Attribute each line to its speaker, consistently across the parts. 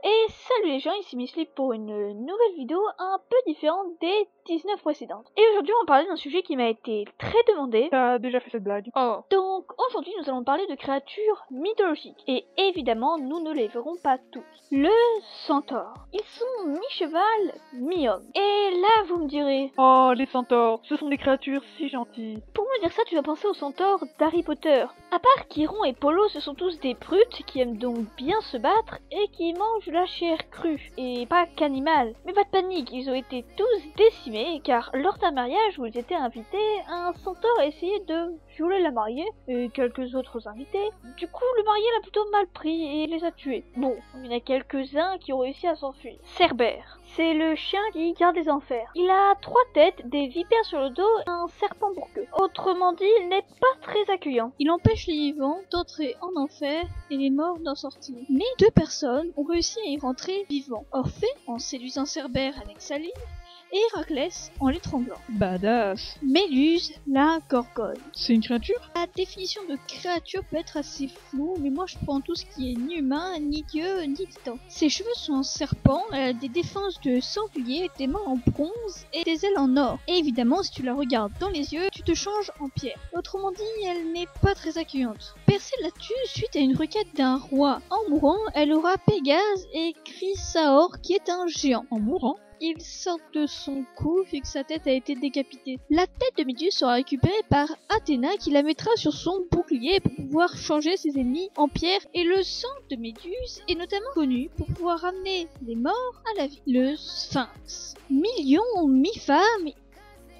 Speaker 1: Et salut les gens, ici Mishlip pour une nouvelle vidéo un peu différente des 19 précédentes. Et aujourd'hui on va parler d'un sujet qui m'a été très demandé.
Speaker 2: T'as déjà fait cette blague.
Speaker 1: Oh. Donc aujourd'hui nous allons parler de créatures mythologiques. Et évidemment nous ne les verrons pas tous. Le centaure. Ils sont mi-cheval, mi-homme. Et là vous me direz...
Speaker 2: Oh, les centaures, ce sont des créatures si gentilles.
Speaker 1: Pour me dire ça, tu vas penser aux centaures d'Harry Potter. À part Chiron et Polo, ce sont tous des brutes qui aiment donc bien se battre et qui mangent la chair crue, et pas qu'animal. Mais pas de panique, ils ont été tous décimés car lors d'un mariage où ils étaient invités, un centaure a essayé de violer la mariée et quelques autres invités. Du coup, le marié l'a plutôt mal pris et les a tués. Bon, il y en a quelques-uns qui ont réussi à s'enfuir. Cerbère, c'est le chien qui garde les enfers. Il a 3 têtes, des vipères sur le dos et un serpent pour queue. Autrement dit, il n'est pas très accueillant.
Speaker 3: Il empêche les vivants d'entrer en enfer et les morts d'en sortir. Mais 2 personnes ont réussi à y rentrer vivants. Orphée en séduisant Cerbère avec sa lyre, et Héraclès en l'étranglant.
Speaker 2: Badass.
Speaker 3: Méluse, la gorgone.
Speaker 2: C'est une créature?
Speaker 3: La définition de créature peut être assez floue, mais moi je prends tout ce qui est ni humain, ni dieu, ni titan. Ses cheveux sont en serpent, elle a des défenses de sanglier, des mains en bronze et des ailes en or. Et évidemment, si tu la regardes dans les yeux, tu te changes en pierre. Autrement dit, elle n'est pas très accueillante. Persée la tue suite à une requête d'un roi. En mourant, elle aura Pégase et Chrysaor qui est un géant.
Speaker 2: En mourant?
Speaker 3: Il sort de son cou vu que sa tête a été décapitée. La tête de Méduse sera récupérée par Athéna qui la mettra sur son bouclier pour pouvoir changer ses ennemis en pierre, et le sang de Méduse est notamment connu pour pouvoir ramener les morts à la vie. Le Sphinx. Mi-lion, mi-femme,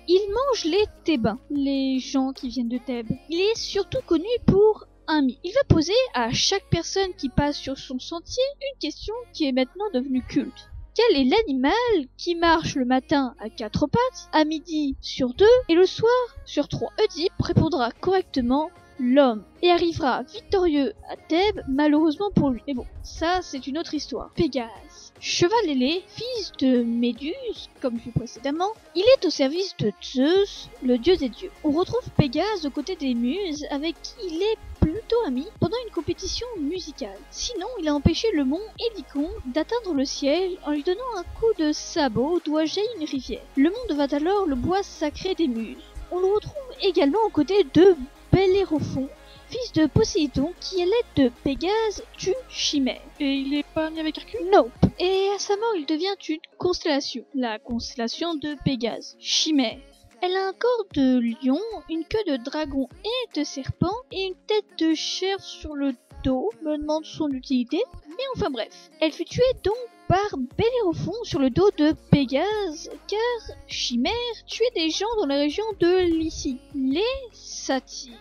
Speaker 3: il mange les Thébains, les gens qui viennent de Thèbes. Il est surtout connu pour un mythe. Il va poser à chaque personne qui passe sur son sentier une question qui est maintenant devenue culte. Quel est l'animal qui marche le matin à 4 pattes, à midi sur 2 et le soir sur 3? Oedipe répondra correctement l'homme et arrivera victorieux à Thèbes, malheureusement pour lui. Mais bon, ça c'est une autre histoire. Pégase, cheval ailé, fils de Méduse, comme vu précédemment, il est au service de Zeus, le dieu des dieux. On retrouve Pégase aux côtés des muses avec qui il est plutôt ami pendant une compétition musicale. Sinon, il a empêché le mont Hélicon d'atteindre le ciel en lui donnant un coup de sabot d'où jaillit une rivière. Le mont devint alors le bois sacré des muses. On le retrouve également aux côtés de Bellérophon, fils de Poséidon, qui à l'aide de Pégase tue Chimère.
Speaker 2: Et il est pas ami avec Hercule?
Speaker 3: Nope. Et à sa mort, il devient une constellation, la constellation de Pégase, Chimère. Elle a un corps de lion, une queue de dragon et de serpent, et une tête de chèvre sur le dos. Je me demande son utilité, mais enfin bref. Elle fut tuée donc par Bellérophon sur le dos de Pégase, car Chimère tuait des gens dans la région de Lycie. Les satyres.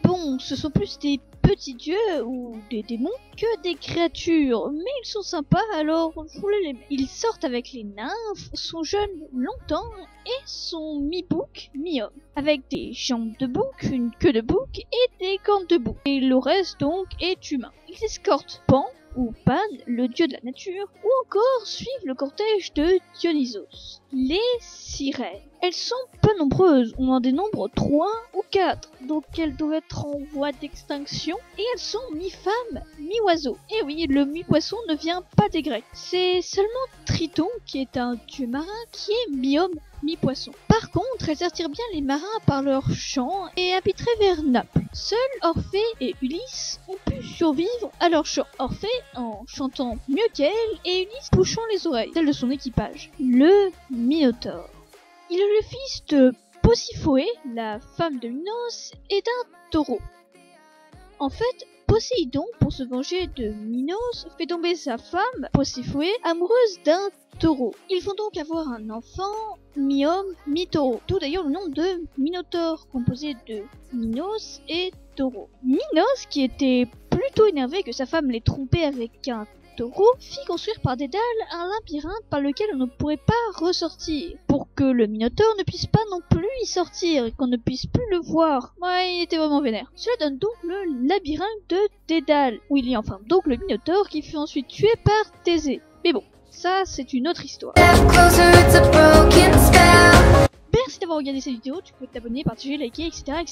Speaker 3: Bon, ce sont plus des petits dieux ou des démons que des créatures, mais ils sont sympas, alors je voulais les mettre. Ils sortent avec les nymphes, sont jeunes longtemps et sont mi-bouc, mi-homme, avec des jambes de bouc, une queue de bouc et des cornes de bouc. Et le reste donc est humain. Ils escortent Pan ou Pan, le dieu de la nature, ou encore suivent le cortège de Dionysos. Les sirènes. Elles sont peu nombreuses, on en dénombre 3 ou 4, donc elles doivent être en voie d'extinction, et elles sont mi-femme, mi-oiseau. Et oui, le mi-poisson ne vient pas des Grecs. C'est seulement Triton, qui est un dieu marin, qui est mi-homme, mi-poisson. Par contre, elles attirent bien les marins par leur chant et habiteraient vers Naples. Seuls Orphée et Ulysse ont pu survivre à leur chant. Orphée en chantant mieux qu'elle et Ulysse bouchant les oreilles, celles de son équipage. Le Minotaure. Il est le fils de Posiphoé, la femme de Minos, et d'un taureau. En fait, Poséidon, pour se venger de Minos, fait tomber sa femme, Posiphoé, amoureuse d'un taureau. Ils vont donc avoir un enfant, mi-homme, mi-taureau. D'où d'ailleurs le nom de Minotaure, composé de Minos et taureau. Minos, qui était plutôt énervé que sa femme l'ait trompé avec un taureau, fit construire par Dédale un labyrinthe par lequel on ne pourrait pas ressortir, pour que le Minotaure ne puisse pas non plus y sortir et qu'on ne puisse plus le voir. Ouais, il était vraiment vénère. Cela donne donc le labyrinthe de Dédale, où il y a enfin donc le Minotaure qui fut ensuite tué par Thésée. Mais bon, ça c'est une autre histoire. Merci d'avoir regardé cette vidéo, tu peux t'abonner, partager, liker, etc.